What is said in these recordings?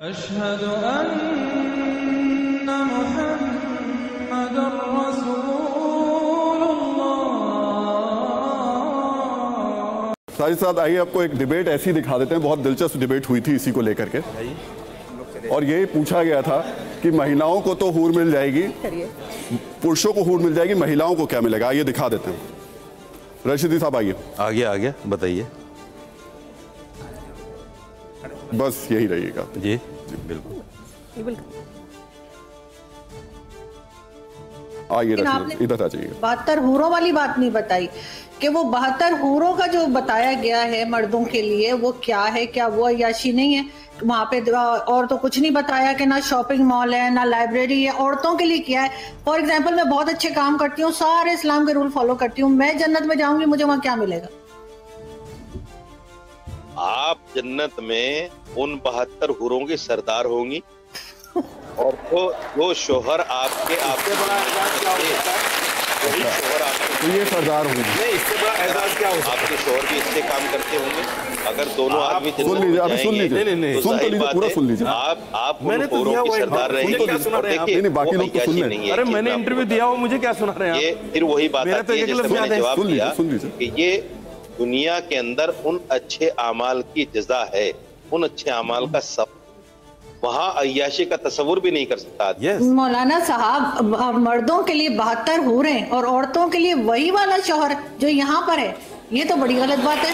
अशहदु अन्ना मुहम्मदुर रसूलुल्लाह। साथ ही साथ आइए आपको एक डिबेट ऐसी दिखा देते हैं। बहुत दिलचस्प डिबेट हुई थी इसी को लेकर के, और ये पूछा गया था कि महिलाओं को तो हूर मिल जाएगी, पुरुषों को हूर मिल जाएगी, महिलाओं को क्या मिलेगा। आइए दिखा देते हैं। रशीदी साहब आइए। आगे बताइए। बस यही रहिएगा जी बिल्कुल। आइए इधर आ जाइए। 72 हूरों वाली बात नहीं बताई कि वो 72 हूरों का जो बताया गया है मर्दों के लिए वो क्या है, क्या वो अय्याशी नहीं है वहाँ पे। और तो कुछ नहीं बताया कि ना शॉपिंग मॉल है ना लाइब्रेरी है। औरतों के लिए क्या है। फॉर एग्जाम्पल मैं बहुत अच्छे काम करती हूँ, सारे इस्लाम के रूल फॉलो करती हूँ, मैं जन्नत में जाऊंगी, मुझे वहाँ क्या मिलेगा? आप जन्नत में उन 72 हूरों की सरदार होंगी, और वो शोहर आपके बड़ा एजाज क्या होता है, वही शोहर आपके तो ये सरदार होंगे। नहीं, इससे बड़ा एजाज क्या होता है? आपके शोहर भी इससे काम करते होंगे। अगर दोनों आदमी सुन लीजिए, अभी सुन लीजिए, सुन तो लीजिए, पूरा सुन लीजिए। आप मैंने तो दिया वो सरदार रहेंगे। नहीं, बाकी लोग तो सुन रहे हैं। अरे मैंने इंटरव्यू दिया, वो मुझे क्या सुना रहे हैं? ये फिर वही बात आती है जैसे मैंने जवाब दिया कि ये दुनिया के अंदर उन अच्छे अमाल की जजा है, उन अच्छे अमाल का सब, वहाँ अय्याशी का तस्वुर भी नहीं कर सकता। मौलाना साहब, मर्दों के लिए 72 हूरें और औरतों के लिए वही वाला शौहर जो यहाँ पर है, ये तो बड़ी गलत बात है।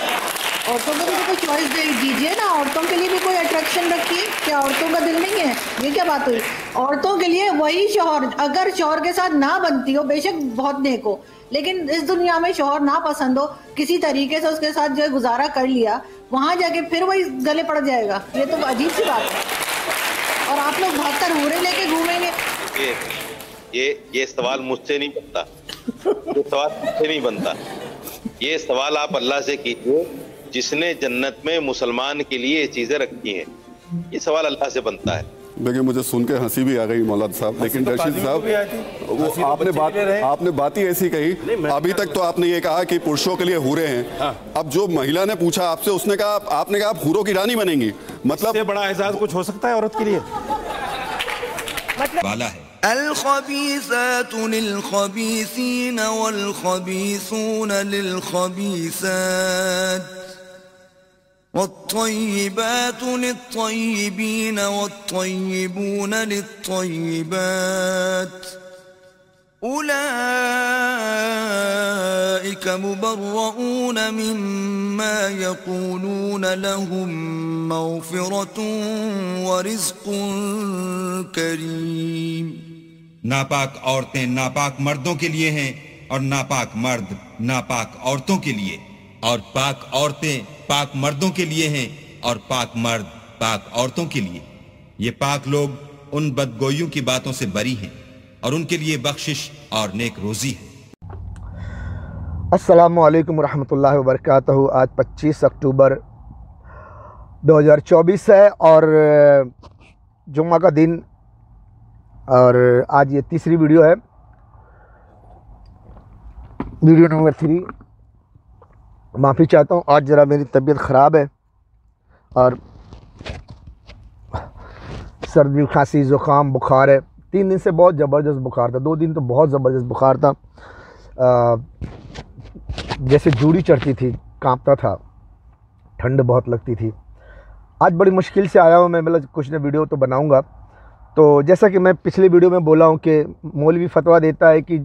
औरतों को भी कोई चॉइस दे दीजिए ना, औरतों के लिए भी कोई अट्रैक्शन रखिए। क्या औरतों का दिल नहीं है? ये क्या बात हुई? औरतों के लिए वही शौहर, अगर शौहर के साथ ना बनती हो, बेशक बहुत नेक हो, लेकिन इस दुनिया में शौहर ना पसंद हो, किसी तरीके से उसके साथ जो गुजारा कर लिया, वहां जाके फिर वही गले पड़ जाएगा। ये तो अजीब सी बात है। और आप लोग 72 हूरें लेके घूमेंगे। ये सवाल मुझसे नहीं बनता, ये सवाल मुझसे नहीं बनता। ये सवाल आप अल्लाह से कीजिए जिसने जन्नत में मुसलमान के लिए ये चीजें रखी हैं। ये सवाल अल्लाह से बनता है। देखिए, मुझे सुन के हंसी भी आ गई मौलाना साहब, लेकिन रशीद साहब वो आपने बात ही ऐसी कही। अभी तक तो आपने ये कहा कि पुरुषों के लिए हूरें हैं। अब जो महिला ने पूछा आपसे, उसने कहा, आपने कहा आप हूरों की रानी बनेंगी। मतलब इससे बड़ा एहसास कुछ हो सकता है औरत के लिए? वाला है अल-खबीसातु लिल-खबीसीन वल-खबीसून लिल-खबीसात वत्तय्यिबातु लित्तय्यिबीन वत्तय्यिबून लित्तय्यिबात उलाइक मुबर्रऊन मिम्मा यक़ूलून लहुम मग़फ़िरतुन व रिज़्क़ुन करीम। नापाक औरतें नापाक मर्दों के लिए हैं और नापाक मर्द नापाक औरतों के लिए, और पाक औरतें पाक मर्दों के लिए हैं और पाक मर्द पाक औरतों के लिए। ये पाक लोग उन बदगोइयों की बातों से बरी हैं और उनके लिए बख्शिश और नेक रोजी है। अस्सलामु अलैकुम रहमतुल्लाहि व बरकातहू। आज 25 अक्टूबर 2024 है और जुम्मा का दिन, और आज ये तीसरी वीडियो है, वीडियो नंबर 3। माफ़ी चाहता हूँ, आज ज़रा मेरी तबीयत ख़राब है और सर्दी खांसी ज़ुकाम बुखार है। 3 दिन से बहुत ज़बरदस्त बुखार था, 2 दिन तो बहुत ज़बरदस्त बुखार था। जैसे जूड़ी चढ़ती थी, कांपता था, ठंड बहुत लगती थी। आज बड़ी मुश्किल से आया हूँ मैं, मतलब कुछ न वीडियो तो बनाऊँगा। तो जैसा कि मैं पिछली वीडियो में बोला हूँ कि मौलवी फतवा देता है कि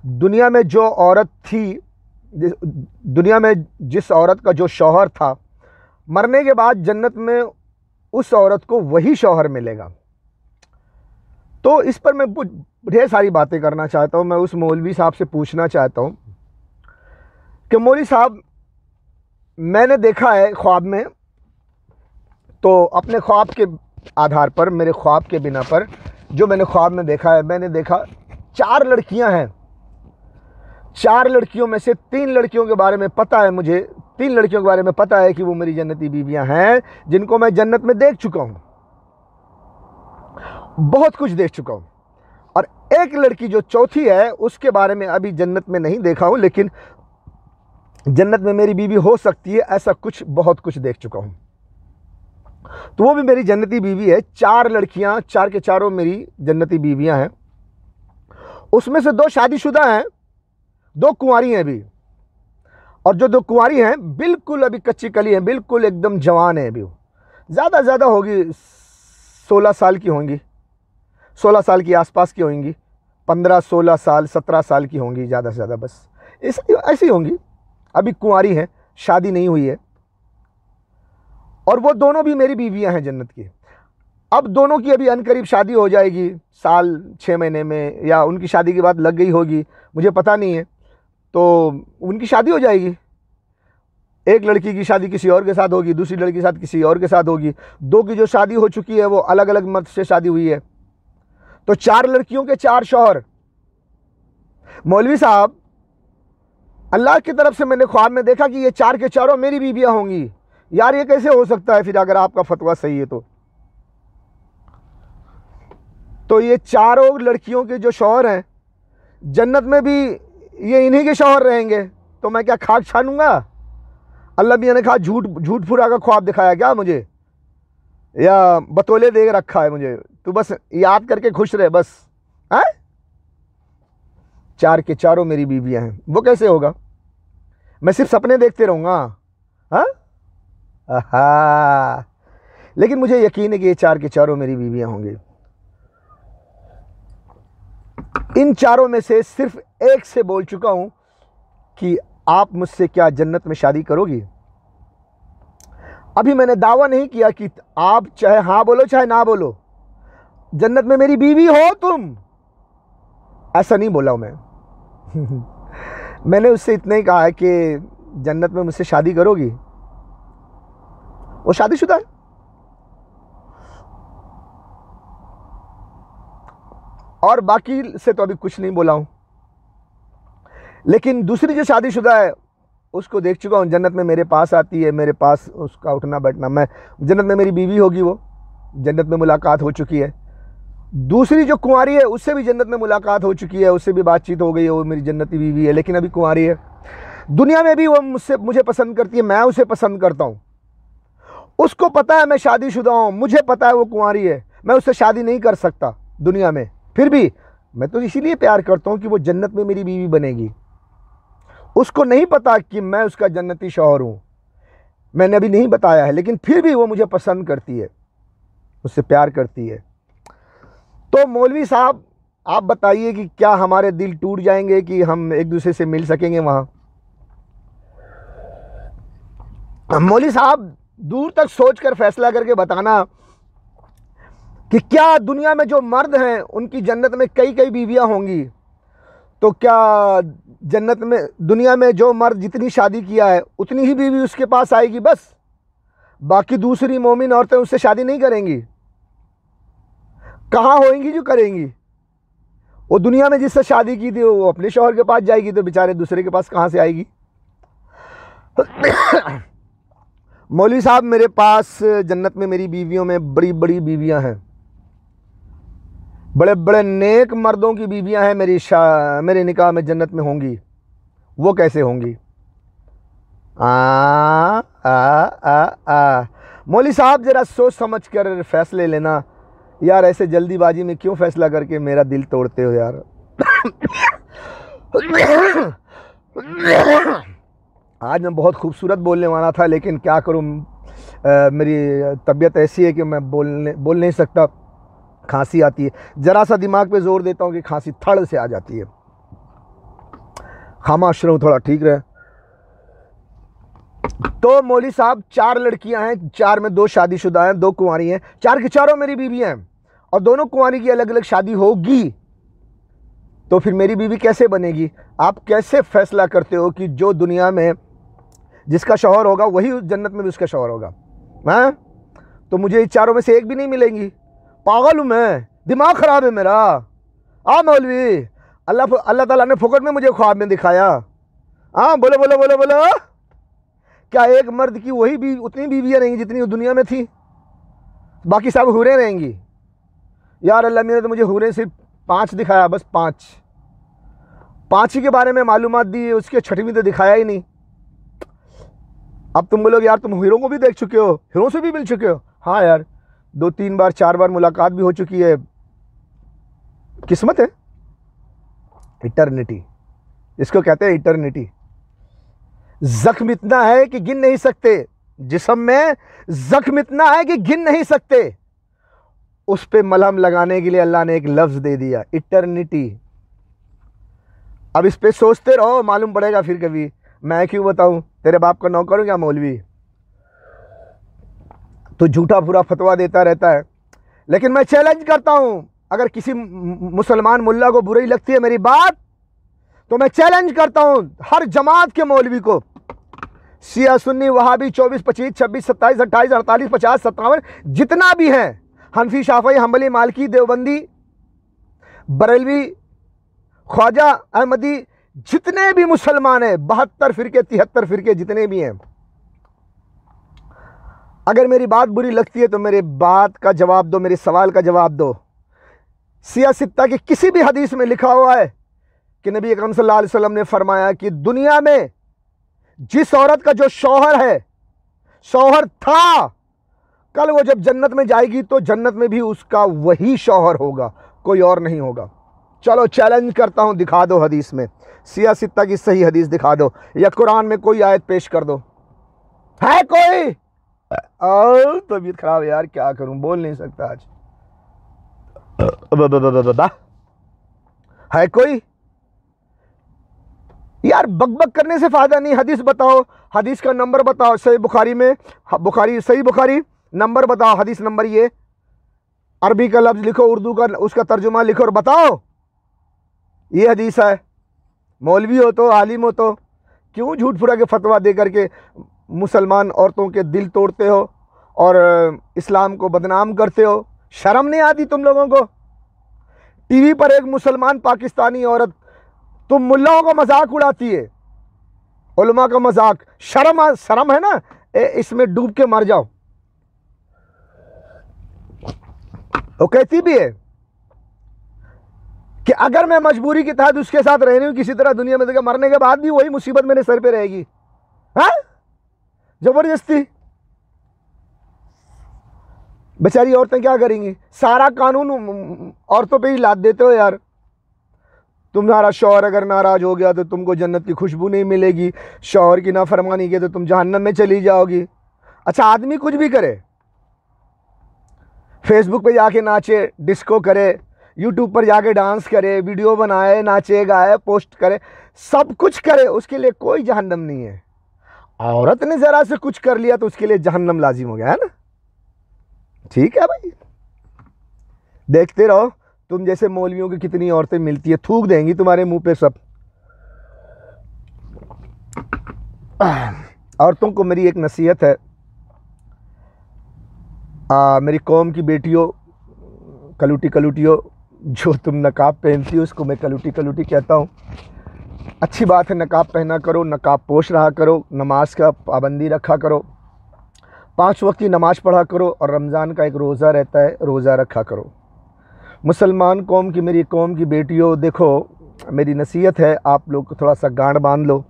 दुनिया में जो औरत थी, दुनिया में जिस औरत का जो शौहर था, मरने के बाद जन्नत में उस औरत को वही शौहर मिलेगा। तो इस पर मैं ढेर सारी बातें करना चाहता हूँ। मैं उस मौलवी साहब से पूछना चाहता हूँ कि मौलवी साहब, मैंने देखा है ख्वाब में, तो अपने ख्वाब के आधार पर, मेरे ख्वाब के बिना पर जो मैंने ख्वाब में देखा है, मैंने देखा 4 लड़कियां हैं। 4 लड़कियों में से 3 लड़कियों के बारे में पता है मुझे, 3 लड़कियों के बारे में पता है कि वो मेरी जन्नती बीवियां हैं, जिनको मैं जन्नत में देख चुका हूँ, बहुत कुछ देख चुका हूँ। और एक लड़की जो चौथी है, उसके बारे में अभी जन्नत में नहीं देखा हूँ, लेकिन जन्नत में मेरी बीवी हो सकती है, ऐसा कुछ बहुत कुछ देख चुका हूँ। तो वो भी मेरी जन्नती बीवी है। 4 लड़कियां, 4 के चारों मेरी जन्नती बीवियां हैं। उसमें से 2 शादीशुदा हैं, 2 कुंवारी हैं अभी। और जो 2 कुंवारी हैं बिल्कुल अभी कच्ची कली हैं, बिल्कुल एकदम जवान है अभी। ज़्यादा होगी 16 साल की होंगी, 16 साल के आसपास की होंगी, 15-16 साल 17 साल की होंगी ज़्यादा से ज़्यादा, बस ऐसी होंगी। अभी कुंवारी हैं, शादी नहीं हुई है। और वो दोनों भी मेरी बीवियां हैं जन्नत की। अब दोनों की अभी अनकरीब शादी हो जाएगी, साल 6 महीने में, या उनकी शादी की बात लग गई होगी, मुझे पता नहीं है। तो उनकी शादी हो जाएगी। एक लड़की की शादी किसी और के साथ होगी, दूसरी लड़की के साथ किसी और के साथ होगी। 2 की जो शादी हो चुकी है वो अलग अलग मर्द से शादी हुई है। तो 4 लड़कियों के 4 शौहर। मौलवी साहब, अल्लाह की तरफ से मैंने ख्वाब में देखा कि ये 4 के चारों मेरी बीवियां होंगी। यार ये कैसे हो सकता है फिर, अगर आपका फतवा सही है तो ये चारों लड़कियों के जो शौहर हैं जन्नत में भी ये इन्हीं के शौहर रहेंगे। तो मैं क्या खाक छानूंगा? अल्लाह मियां ने कहा झूठ फुरा का ख्वाब दिखाया क्या मुझे, या बतौले दे रखा है मुझे, तू बस याद करके खुश रहे बस। है 4 के चारों मेरी बीवियां हैं। वो कैसे होगा? मैं सिर्फ सपने देखते रहूंगा? हाँ, लेकिन मुझे यकीन है कि ये 4 के चारों मेरी बीवियां होंगी। इन चारों में से सिर्फ एक से बोल चुका हूं कि आप मुझसे क्या जन्नत में शादी करोगी। अभी मैंने दावा नहीं किया कि आप चाहे हाँ बोलो चाहे ना बोलो, जन्नत में मेरी बीवी हो तुम, ऐसा नहीं बोला हूं मैं। मैंने उससे इतना ही कहा है कि जन्नत में मुझसे शादी करोगी। वो शादीशुदा है। और बाकी से तो अभी कुछ नहीं बोला हूं। लेकिन दूसरी जो शादीशुदा है उसको देख चुका हूं, जन्नत में मेरे पास आती है, मेरे पास उसका उठना बैठना, मैं जन्नत में मेरी बीवी होगी, वो जन्नत में मुलाकात हो चुकी है। दूसरी जो कुंवारी है उससे भी जन्नत में मुलाकात हो चुकी है, उससे भी बातचीत हो गई है, वो मेरी जन्नती बीवी है, लेकिन अभी कुंवारी है। दुनिया में भी वो मुझे पसंद करती है, मैं उसे पसंद करता हूँ। उसको पता है मैं शादीशुदा हूँ, मुझे पता है वो कुंवारी है, मैं उससे शादी नहीं कर सकता दुनिया में। फिर भी मैं तो इसीलिए प्यार करता हूँ कि वो जन्नत में मेरी बीवी बनेगी। उसको नहीं पता कि मैं उसका जन्नती शौहर हूँ, मैंने अभी नहीं बताया है, लेकिन फिर भी वो मुझे पसंद करती है, मुझसे प्यार करती है। तो मौलवी साहब आप बताइए कि क्या हमारे दिल टूट जाएंगे कि हम एक दूसरे से मिल सकेंगे वहाँ? मौलवी साहब दूर तक सोचकर फैसला करके बताना कि क्या दुनिया में जो मर्द हैं उनकी जन्नत में कई कई बीवियां होंगी। तो क्या जन्नत में दुनिया में जो मर्द जितनी शादी किया है उतनी ही बीवी उसके पास आएगी बस, बाकी दूसरी मोमिन औरतें उससे शादी नहीं करेंगी? कहाँ होंगी जो करेंगी? वो दुनिया में जिससे शादी की थी वो अपने शौहर के पास जाएगी, तो बेचारे दूसरे के पास कहाँ से आएगी? मौलवी साहब मेरे पास जन्नत में मेरी बीवियों में बड़ी बड़ी बीवियां हैं, बड़े बड़े नेक मर्दों की बीवियां हैं मेरे निकाह में जन्नत में होंगी। वो कैसे होंगी? मौलवी साहब जरा सोच समझ कर फैसले लेना यार, ऐसे जल्दीबाजी में क्यों फैसला करके मेरा दिल तोड़ते हो यार। आज मैं बहुत खूबसूरत बोलने वाला था, लेकिन क्या करूं, मेरी तबीयत ऐसी है कि मैं बोल नहीं सकता, खांसी आती है। ज़रा सा दिमाग पे जोर देता हूँ कि खांसी थड़ से आ जाती है। खामोश रहूँ थोड़ा, ठीक रहे। तो मौलवी साहब 4 लड़कियां हैं, 4 में 2 शादीशुदा हैं, 2 कुंवारी हैं, 4 की चारों मेरी बीवी हैं, और दोनों कुंवारी की अलग अलग शादी होगी। तो फिर मेरी बीवी कैसे बनेगी? आप कैसे फैसला करते हो कि जो दुनिया में जिसका शौहर होगा वही जन्नत में भी उसका शौहर होगा? हैं? तो मुझे इन चारों में से एक भी नहीं मिलेंगी? पागल हूँ मैं? दिमाग ख़राब है मेरा? मौलवी, अल्लाह ताला ने फुकट में मुझे ख्वाब में दिखाया। बोलो बोलो बोलो बोलो, क्या एक मर्द की वही भी उतनी बीवियाँ रहेंगी जितनी दुनिया में थी, बाकी सब हुरें रहेंगी? यार अल्लाह ने तो मुझे हुरें सिर्फ 5 दिखाया, बस 5 ही के बारे में मालूमात दी, उसके 6वीं तो दिखाया ही नहीं। अब तुम बोलोगे यार तुम हीरो को भी देख चुके हो, हीरो से भी मिल चुके हो। हाँ यार, 2-3 बार 4 बार मुलाकात भी हो चुकी है, किस्मत है। इटर्निटी, इसको कहते हैं इटर्निटी। जख्म इतना है कि गिन नहीं सकते, जिस्म में जख्म इतना है कि गिन नहीं सकते, उस पे मलहम लगाने के लिए अल्लाह ने एक लफ्ज दे दिया, इटर्निटी। अब इस पे सोचते रहो, मालूम पड़ेगा फिर कभी। मैं क्यों बताऊं, तेरे बाप का नौकर हूं क्या मौलवी? तो झूठा पूरा फतवा देता रहता है। लेकिन मैं चैलेंज करता हूं, अगर किसी मुसलमान मुल्ला को बुरी लगती है मेरी बात, तो मैं चैलेंज करता हूं हर जमात के मौलवी को, शिया सुन्नी वहाबी 24 25 26 27 28 48 50 57 जितना भी हैं, हनफी शाफई हम्बली मालकी देवबंदी बरेलवी ख्वाजा अहमदी, जितने भी मुसलमान हैं, 72 फिरके 73 फिरके जितने भी हैं, अगर मेरी बात बुरी लगती है तो मेरे बात का जवाब दो, मेरे सवाल का जवाब दो। सिया सित्ता की किसी भी हदीस में लिखा हुआ है कि नबी अकरम सल्लल्लाहु अलैहि वसल्लम ने फरमाया कि दुनिया में जिस औरत का जो शौहर है, शौहर था, कल वो जब जन्नत में जाएगी तो जन्नत में भी उसका वही शौहर होगा, कोई और नहीं होगा। चलो चैलेंज करता हूं, दिखा दो हदीस में, सिया सित्ता की सही हदीस दिखा दो, या कुरान में कोई आयत पेश कर दो। है कोई? तबीयत खराब है यार, क्या करूं, बोल नहीं सकता आज। है कोई? यार बकबक करने से फायदा नहीं, हदीस बताओ, हदीस का नंबर बताओ। सही बुखारी में, सही बुखारी नंबर बताओ, हदीस नंबर ये, अरबी का लफ्ज लिखो, उर्दू का उसका तर्जुमा लिखो और बताओ ये हदीस है। मौलवी हो तो, आलिम हो तो क्यों झूठ फुरा के फतवा दे करके मुसलमान औरतों के दिल तोड़ते हो और इस्लाम को बदनाम करते हो? शर्म नहीं आती तुम लोगों को? टीवी पर एक मुसलमान पाकिस्तानी औरत तुम मुल्लाओं का मजाक उड़ाती है, उलमा का मजाक, शर्म है ना? इसमें डूब के मर जाओ। वो कहती भी है कि अगर मैं मजबूरी के तहत उसके साथ रह रही हूं किसी तरह दुनिया में, तो मरने के बाद भी वही मुसीबत मेरे सर पे रहेगी। हाँ, जबरदस्ती। बेचारी औरतें क्या करेंगी? सारा कानून औरतों पे ही लाद देते हो यार। तुम्हारा शौहर अगर नाराज हो गया तो तुमको जन्नत की खुशबू नहीं मिलेगी, शौहर की नाफरमानी की तो तुम जहन्नम में चली जाओगी। अच्छा, आदमी कुछ भी करे, फेसबुक पे जाके नाचे, डिस्को करे, यूट्यूब पर जाके डांस करे, वीडियो बनाए, नाचे गाए, पोस्ट करे, सब कुछ करे, उसके लिए कोई जहन्नम नहीं है। औरत ने जरा से कुछ कर लिया तो उसके लिए जहन्नम लाजिम हो गया, है ना? ठीक है भाई, देखते रहो, तुम जैसे मौलवियों की कितनी औरतें मिलती है, थूक देंगी तुम्हारे मुंह पे सब। औरतों को मेरी एक नसीहत है, मेरी कौम की बेटियों, कलूटियों, जो तुम नकाब पहनती हो उसको मैं कलूटी कहता हूँ। अच्छी बात है, नकाब पहना करो, नकाब पोश रहा करो, नमाज का पाबंदी रखा करो, 5 वक्त की नमाज पढ़ा करो, और रमज़ान का एक रोज़ा रहता है, रोज़ा रखा करो। मुसलमान कौम की, मेरी कौम की बेटियों, देखो मेरी नसीहत है, आप लोग थोड़ा सा गांड बांध लो।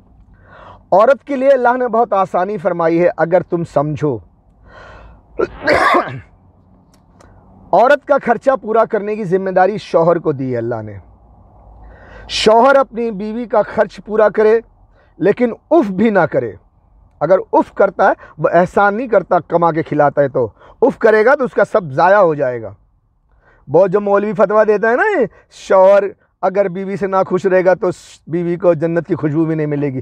औरत के लिए अल्लाह ने बहुत आसानी फरमाई है, अगर तुम समझो। औरत का खर्चा पूरा करने की जिम्मेदारी शौहर को दी है अल्लाह ने। शौहर अपनी बीवी का खर्च पूरा करे, लेकिन उफ भी ना करे। अगर उफ करता है, वो एहसान नहीं करता, कमा के खिलाता है, तो उफ करेगा तो उसका सब ज़ाया हो जाएगा। बहुत जो मौलवी फतवा देता है ना, शौहर अगर बीवी से ना खुश रहेगा तो बीवी को जन्नत की खुशबू भी नहीं मिलेगी।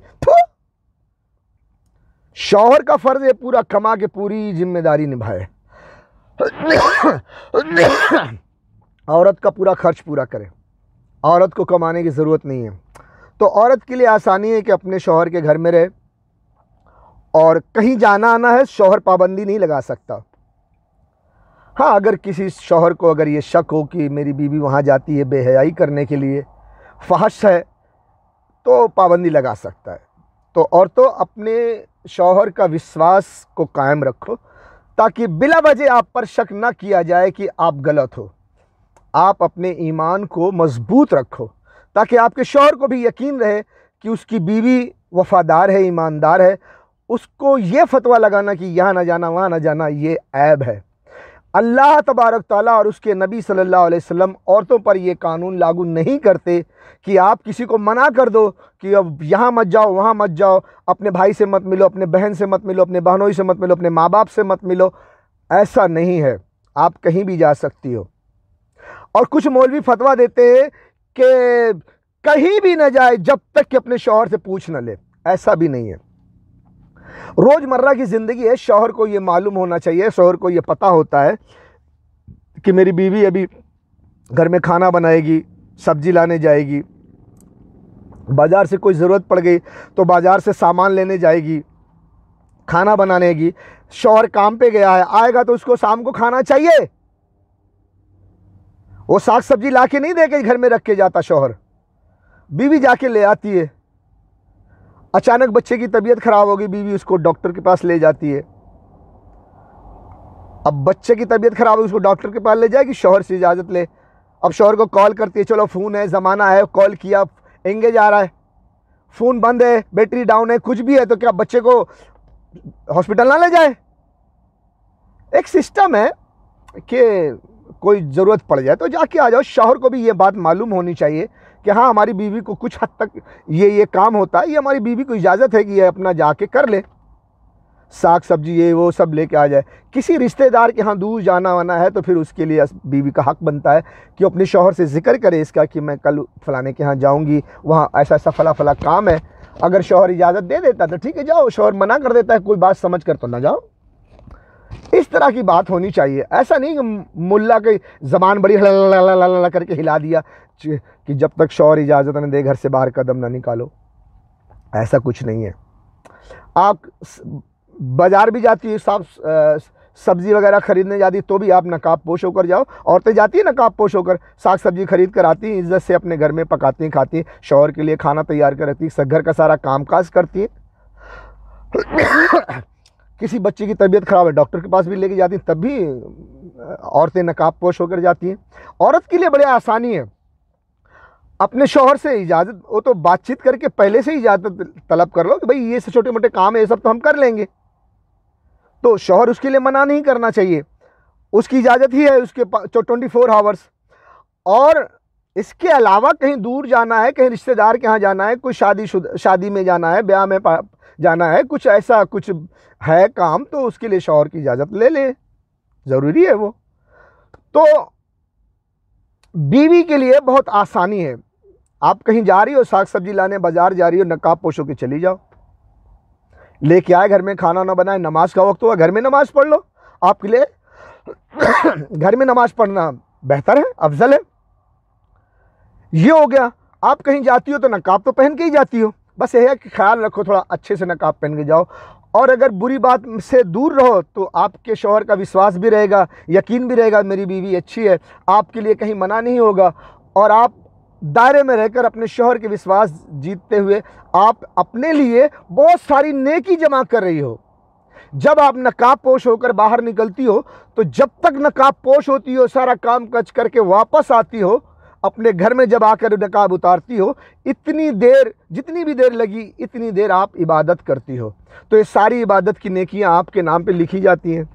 शौहर का फर्ज है पूरा कमा के पूरी जिम्मेदारी निभाए, औरत का पूरा खर्च पूरा करे। औरत को कमाने की ज़रूरत नहीं है। तो औरत के लिए आसानी है कि अपने शौहर के घर में रहे, और कहीं जाना आना है, शौहर पाबंदी नहीं लगा सकता। हाँ, अगर किसी शौहर को अगर ये शक हो कि मेरी बीवी वहाँ जाती है बेहयाई करने के लिए, फहश है, तो पाबंदी लगा सकता है। तो औरतों, अपने शौहर का विश्वास को कायम रखो, ताकि बिला वजह आप पर शक ना किया जाए कि आप गलत हो। आप अपने ईमान को मजबूत रखो, ताकि आपके शौहर को भी यकीन रहे कि उसकी बीवी वफादार है, ईमानदार है। उसको ये फतवा लगाना कि यहाँ ना जाना, वहाँ ना जाना, ये ऐब है। अल्लाह तबारक ताला और उसके नबी सल्लल्लाहु अलैहि वसल्लम औरतों पर ये कानून लागू नहीं करते कि आप किसी को मना कर दो कि अब यहाँ मत जाओ, वहाँ मत जाओ, अपने भाई से मत मिलो, अपने बहन से मत मिलो, अपने बहनोई से मत मिलो, अपने माँ बाप से मत मिलो। ऐसा नहीं है, आप कहीं भी जा सकती हो। और कुछ मौलवी फतवा देते हैं कि कहीं भी न जाए जब तक कि अपने शौहर से पूछ न ले। ऐसा भी नहीं है। रोज़मर्रा की ज़िंदगी है, शौहर को ये मालूम होना चाहिए, शौहर को ये पता होता है कि मेरी बीवी अभी घर में खाना बनाएगी, सब्जी लाने जाएगी, बाज़ार से कोई ज़रूरत पड़ गई तो बाज़ार से सामान लेने जाएगी, खाना बनानेगी। शौहर काम पे गया है, आएगा तो उसको शाम को खाना चाहिए। वो साग सब्जी ला के नहीं दे के घर में रख के जाता शौहर, बीवी जाके ले आती है। अचानक बच्चे की तबीयत खराब होगी, बीवी उसको डॉक्टर के पास ले जाती है। अब बच्चे की तबीयत खराब है, उसको डॉक्टर के पास ले जाएगी, शौहर से इजाज़त ले। अब शौहर को कॉल करती है, चलो फ़ोन है, ज़माना है, कॉल किया, एंगेज आ रहा है, फ़ोन बंद है, बैटरी डाउन है, कुछ भी है, तो क्या बच्चे को हॉस्पिटल ना ले जाए? एक सिस्टम है कि कोई ज़रूरत पड़ जाए तो जाके आ जाओ। शौहर को भी ये बात मालूम होनी चाहिए कि हाँ, हमारी बीवी को कुछ हद तक ये काम होता है, ये हमारी बीवी को इजाज़त है कि ये अपना जाके कर ले, साग सब्जी ये वो सब लेके आ जाए। किसी रिश्तेदार के यहाँ दूर जाना वाना है तो फिर उसके लिए बीवी का हक बनता है कि अपने शौहर से जिक्र करे इसका कि मैं कल फलाने के यहाँ जाऊँगी, वहाँ ऐसा ऐसा फला फला काम है। अगर शौहर इजाज़त दे देता तो ठीक है जाओ, शौहर मना कर देता है कोई बात समझ कर तो ना जाओ। इस तरह की बात होनी चाहिए। ऐसा नहीं कि मुल्ला की ज़बान बड़ी ला करके हिला दिया कि जब तक शौहर इजाज़त न दे घर से बाहर कदम ना निकालो। ऐसा कुछ नहीं है। आप बाज़ार भी जाती है, सब्ज़ी वगैरह ख़रीदने जाती तो भी आप नकाब पोश होकर जाओ। औरतें जाती हैं नकाब पोश होकर, साग सब्ज़ी खरीद कर आती हैं, इज़्ज़त से अपने घर में पकाती हैं, खाती हैं, शौहर के लिए खाना तैयार कर रखती हैं, घर का सारा कामकाज करती हैं। किसी बच्चे की तबीयत ख़राब है, डॉक्टर के पास भी लेके जाती हैं, तब भी औरतें नकाब पोश होकर जाती हैं। औरत के लिए बड़ी आसानी है, अपने शौहर से इजाज़त, वो तो बातचीत करके पहले से इजाज़त तलब कर लो कि भाई ये से छोटे मोटे काम है, ये सब तो हम कर लेंगे, तो शौहर उसके लिए मना नहीं करना चाहिए। उसकी इजाज़त ही है उसके 24 आवर्स। और इसके अलावा कहीं दूर जाना है, कहीं रिश्तेदार के यहाँ जाना है, कोई शादी में जाना है, ब्याह में जाना है, कुछ ऐसा कुछ है काम, तो उसके लिए शौहर की इजाज़त ले ले, ज़रूरी है वो। तो बीवी के लिए बहुत आसानी है। आप कहीं जा रही हो, साग सब्जी लाने बाज़ार जा रही हो, नकाब पोश के चली जाओ, लेके आए, घर में खाना ना बनाए, नमाज का वक्त हुआ, घर में नमाज पढ़ लो। आपके लिए घर में नमाज पढ़ना बेहतर है, अफजल है। ये हो गया। आप कहीं जाती हो तो नकाब तो पहन के ही जाती हो, बस यह है कि ख्याल रखो थोड़ा अच्छे से नकाब पहन के जाओ। और अगर बुरी बात से दूर रहो तो आपके शौहर का विश्वास भी रहेगा, यकीन भी रहेगा मेरी बीवी अच्छी है, आपके लिए कहीं मना नहीं होगा। और आप दायरे में रहकर अपने शौहर के विश्वास जीतते हुए आप अपने लिए बहुत सारी नेकी जमा कर रही हो। जब आप नकाब पोश होकर बाहर निकलती हो तो जब तक नकाब पोश होती हो, सारा काम काज करके वापस आती हो, अपने घर में जब आकर नकाब उतारती हो, इतनी देर, जितनी भी देर लगी इतनी देर आप इबादत करती हो। तो ये सारी इबादत की नेकियां आपके नाम पे लिखी जाती हैं।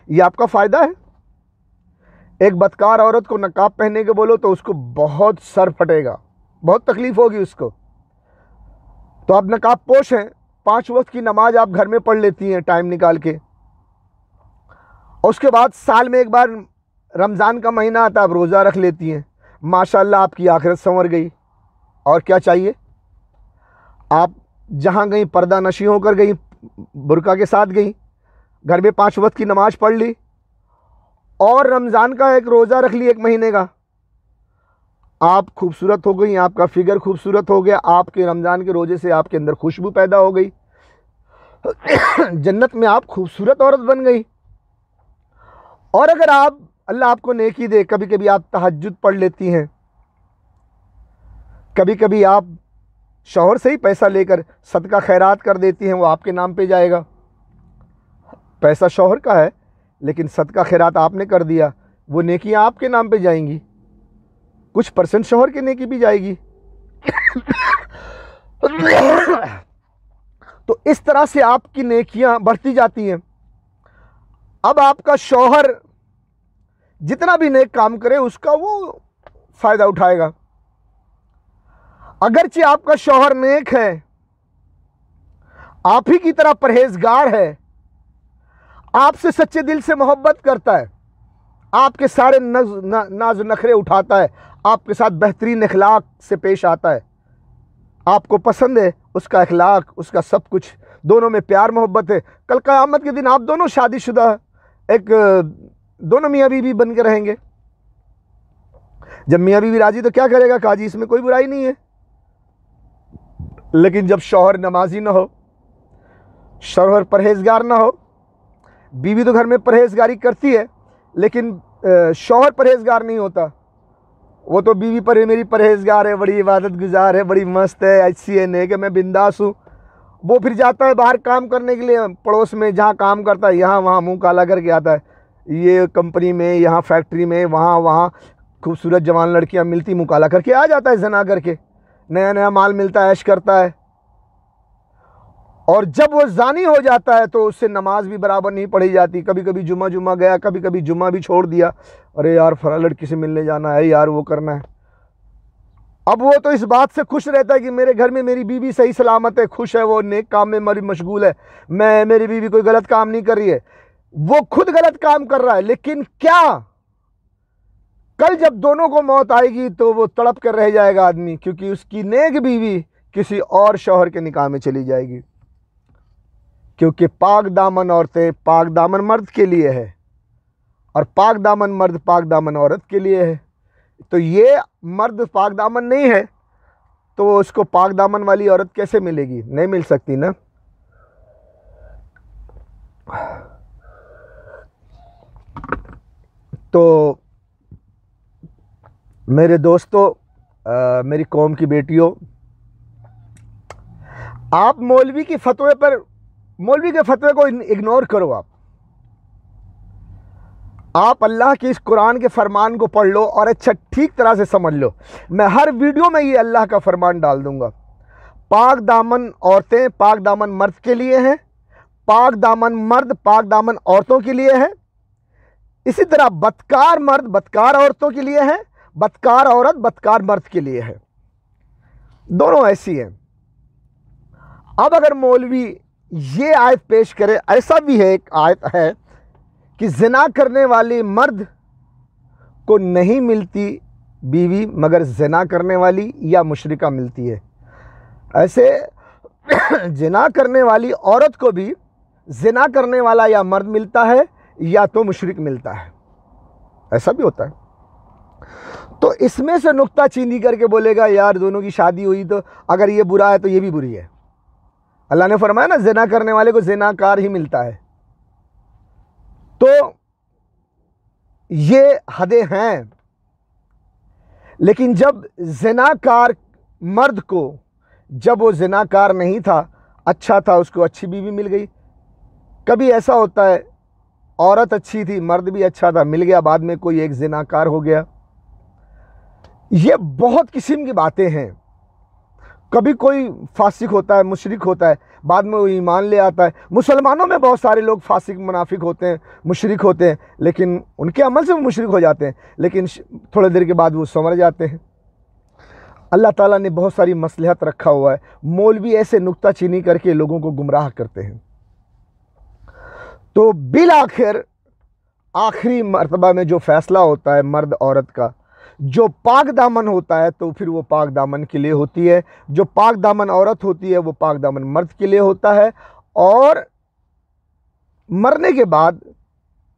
ये आपका फ़ायदा है। एक बदकार औरत को नकाब पहनने के बोलो तो उसको बहुत सर फटेगा, बहुत तकलीफ़ होगी उसको। तो आप नकाब पोश हैं, 5 वक्त की नमाज आप घर में पढ़ लेती हैं टाइम निकाल के। और उसके बाद साल में एक बार रमज़ान का महीना आता है, आप रोज़ा रख लेती हैं। माशाअल्लाह आपकी आखिरत संवर गई। और क्या चाहिए? आप जहाँ गई पर्दा नशी होकर गई, बुर्का के साथ गई, घर में 5 वक्त की नमाज पढ़ ली और रमज़ान का एक रोज़ा रख ली 1 महीने का। आप खूबसूरत हो गई, आपका फिगर खूबसूरत हो गया, आपके रमज़ान के रोज़े से आपके अंदर खुशबू पैदा हो गई, जन्नत में आप खूबसूरत औरत बन गई। और अगर आप, अल्लाह आपको नेकी दे, कभी कभी आप तहज्जुद पढ़ लेती हैं, कभी कभी आप शौहर से ही पैसा लेकर सदका खैरात कर देती हैं, वो आपके नाम पे जाएगा। पैसा शौहर का है लेकिन सदका खैरात आपने कर दिया, वो नेकियां आपके नाम पे जाएंगी, कुछ परसेंट शौहर की नेकी भी जाएगी। तो इस तरह से आपकी नेकियां बढ़ती जाती हैं। अब आपका शौहर जितना भी नेक काम करे उसका वो फायदा उठाएगा। अगरचे आपका शौहर नेक है, आप ही की तरह परहेजगार है, आपसे सच्चे दिल से मोहब्बत करता है, आपके सारे नाज नखरे उठाता है, आपके साथ बेहतरीन इखलाक से पेश आता है, आपको पसंद है उसका इखलाक, उसका सब कुछ, दोनों में प्यार मोहब्बत है, कल क़यामत के दिन आप दोनों शादीशुदा एक दोनों मियाँ बीवी बन के रहेंगे। जब मियाँ बीवी राजी तो क्या करेगा, कहा जी इसमें कोई बुराई नहीं है। लेकिन जब शौहर नमाजी ना हो, शौहर परहेजगार ना हो, बीवी तो घर में परहेजगारी करती है लेकिन शौहर परहेजगार नहीं होता, वो तो बीवी पर मेरी परहेजगार है, बड़ी इबादत गुजार है, बड़ी मस्त है, अच्छी है, नेक है, मैं बिंदास हूँ, वो फिर जाता है बाहर काम करने के लिए, पड़ोस में जहाँ काम करता है यहाँ वहाँ मुंह काला करके आता है, ये कंपनी में, यहाँ फैक्ट्री में, वहाँ खूबसूरत जवान लड़कियाँ मिलती, मुंह काला करके आ जाता है, जना करके नया नया माल मिलता है, ऐश करता है। और जब वो जानी हो जाता है तो उससे नमाज भी बराबर नहीं पढ़ी जाती, कभी कभी जुम्मा गया, कभी कभी जुम्मा भी छोड़ दिया, अरे यार फला लड़की से मिलने जाना है यार, वो करना है। अब वो तो इस बात से खुश रहता है कि मेरे घर में मेरी बीवी सही सलामत है, खुश है, वो नेक काम में मेरी मशगूल है, मेरी बीवी कोई गलत काम नहीं कर रही है, वो खुद गलत काम कर रहा है। लेकिन क्या कल जब दोनों को मौत आएगी तो वो तड़प कर रह जाएगा आदमी, क्योंकि उसकी नेक बीवी किसी और शौहर के निकाह में चली जाएगी। क्योंकि पाक दामन औरतें पाक दामन मर्द के लिए है और पाक दामन मर्द पाक दामन औरत के लिए है। तो ये मर्द पाक दामन नहीं है तो उसको पाक दामन वाली औरत कैसे मिलेगी, नहीं मिल सकती ना। तो मेरे दोस्तों, मेरी कौम की बेटियों, आप मौलवी के फतवे को इग्नोर करो। आप अल्लाह के इस कुरान के फरमान को पढ़ लो और अच्छा ठीक तरह से समझ लो। मैं हर वीडियो में ये अल्लाह का फरमान डाल दूंगा। पाक दामन औरतें पाक दामन मर्द के लिए हैं, पाक दामन मर्द पाक दामन औरतों के लिए है। इसी तरह बदकार मर्द बदकार औरतों के लिए है, बदकार औरत बदकार मर्द के लिए है, दोनों ऐसी हैं। अब अगर मौलवी ये आयत पेश करे, ऐसा भी है एक आयत है कि जिना करने वाले मर्द को नहीं मिलती बीवी मगर जिना करने वाली या मुशरिका मिलती है। ऐसे जिना करने वाली औरत को भी जिना करने वाला या मर्द मिलता है या तो मुशरिक मिलता है, ऐसा भी होता है। तो इसमें से नुक्ता चीनी करके बोलेगा यार दोनों की शादी हुई तो अगर ये बुरा है तो ये भी बुरी है। अल्लाह ने फरमाया ना जिना करने वाले को जिनाकार ही मिलता है। तो ये हदें हैं। लेकिन जब जिनाकार मर्द को, जब वो जिनाकार नहीं था, अच्छा था, उसको अच्छी बीवी मिल गई। कभी ऐसा होता है औरत अच्छी थी, मर्द भी अच्छा था, मिल गया, बाद में कोई एक जिनाकार हो गया। ये बहुत किस्म की बातें हैं। कभी कोई फासिक होता है, मुशरिक होता है, बाद में वो ईमान ले आता है। मुसलमानों में बहुत सारे लोग फासिक मुनाफिक होते हैं, मुशरिक होते हैं, लेकिन उनके अमल से वो मुशरिक हो जाते हैं, लेकिन थोड़ी देर के बाद वो संवर जाते हैं। अल्लाह ताला ने बहुत सारी मसलहत रखा हुआ है। मौलवी ऐसे नुक्ता चीनी करके लोगों को गुमराह करते हैं। तो बिल आखिर आखिरी मर्तबा में जो फ़ैसला होता है मर्द औरत का, जो पाक दामन होता है तो फिर वो पाक दामन के लिए होती है, जो पाक दामन औरत होती है वो पाक दामन मर्द के लिए होता है। और मरने के बाद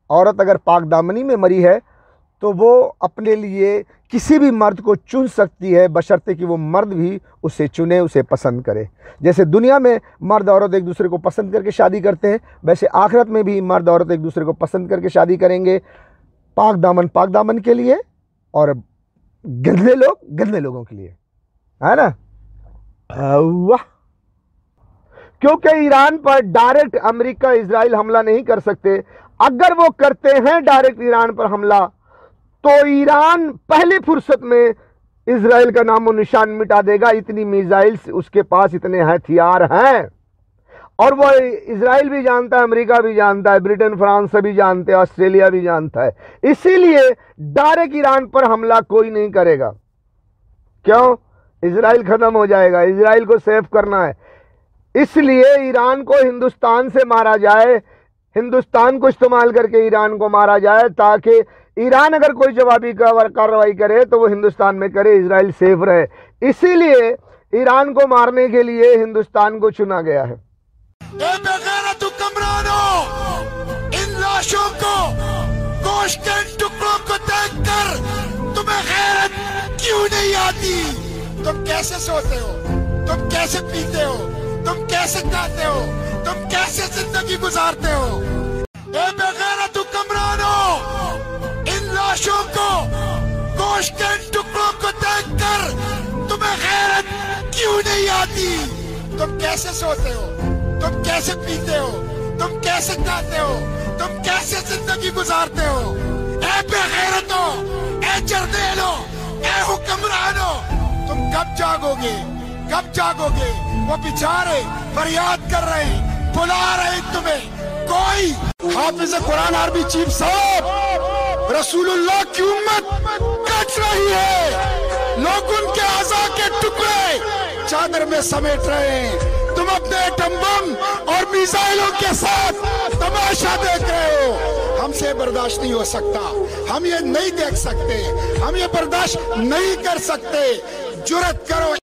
औरत अगर पाक दामनी में मरी है तो वो अपने लिए किसी भी मर्द को चुन सकती है, बशर्ते कि वो मर्द भी उसे चुने, उसे पसंद करे। जैसे दुनिया में मर्द औरत एक दूसरे को पसंद करके शादी करते हैं, वैसे आखिरत में भी मर्द औरत एक दूसरे को पसंद करके शादी करेंगे। पाक दामन के लिए और गंदे लोग गंदे लोगों के लिए, है ना। वाह। क्योंकि ईरान पर डायरेक्ट अमेरिका इजराइल हमला नहीं कर सकते। अगर वो करते हैं डायरेक्ट ईरान पर हमला तो ईरान पहली फुर्सत में इजराइल का नामो निशान मिटा देगा। इतनी मिसाइल्स उसके पास, इतने हथियार हैं और वो इजराइल भी जानता है, अमेरिका भी जानता है, ब्रिटेन फ्रांस सभी जानते हैं, ऑस्ट्रेलिया भी जानता है। इसीलिए डायरेक्ट ईरान पर हमला कोई नहीं करेगा। क्यों? इजराइल खत्म हो जाएगा, इजराइल को सेव करना है। इसलिए ईरान को हिंदुस्तान से मारा जाए, हिंदुस्तान को इस्तेमाल करके ईरान को मारा जाए, ताकि ईरान अगर कोई जवाबी कार्रवाई करे तो वो हिंदुस्तान में करे, इजराइल सेफ रहे। इसीलिए ईरान को मारने के लिए हिंदुस्तान को चुना गया है। इन लाशों को, गोश्त के टुकड़ों को देखकर तुम्हें गैरत क्यों नहीं आती? तुम कैसे सोते हो? तुम कैसे पीते हो? तुम कैसे खाते हो? तुम कैसे जिंदगी गुजारते हो? ए बेगैरत हुक्मरानों, इन लाशों को, गोश्त के टुकड़ों को देखकर तुम्हें गैरत क्यों नहीं आती? तुम कैसे सोते हो? तुम कैसे पीते हो? तुम कैसे खाते हो? तुम कैसे जिंदगी गुजारते हो? ए बेगैरतों, ए जर्नेलों, ए हुक्मरानों, तुम कब जागोगे? कब जागोगे? वो बेचारे फरियाद कर रहे हैं, बुला रहे तुम्हें। कोई हाफिज कुरान आर्मी चीफ साहब रसूलुल्लाह की उम्मत कट रही है, लोग उनके आज़ा के टुकड़े चादर में समेट रहे हैं। तुम अपने एटम बम और मिसाइलों के साथ तमाशा देख रहे हो। हमसे बर्दाश्त नहीं हो सकता, हम ये नहीं देख सकते, हम ये बर्दाश्त नहीं कर सकते। जुर्रत करो।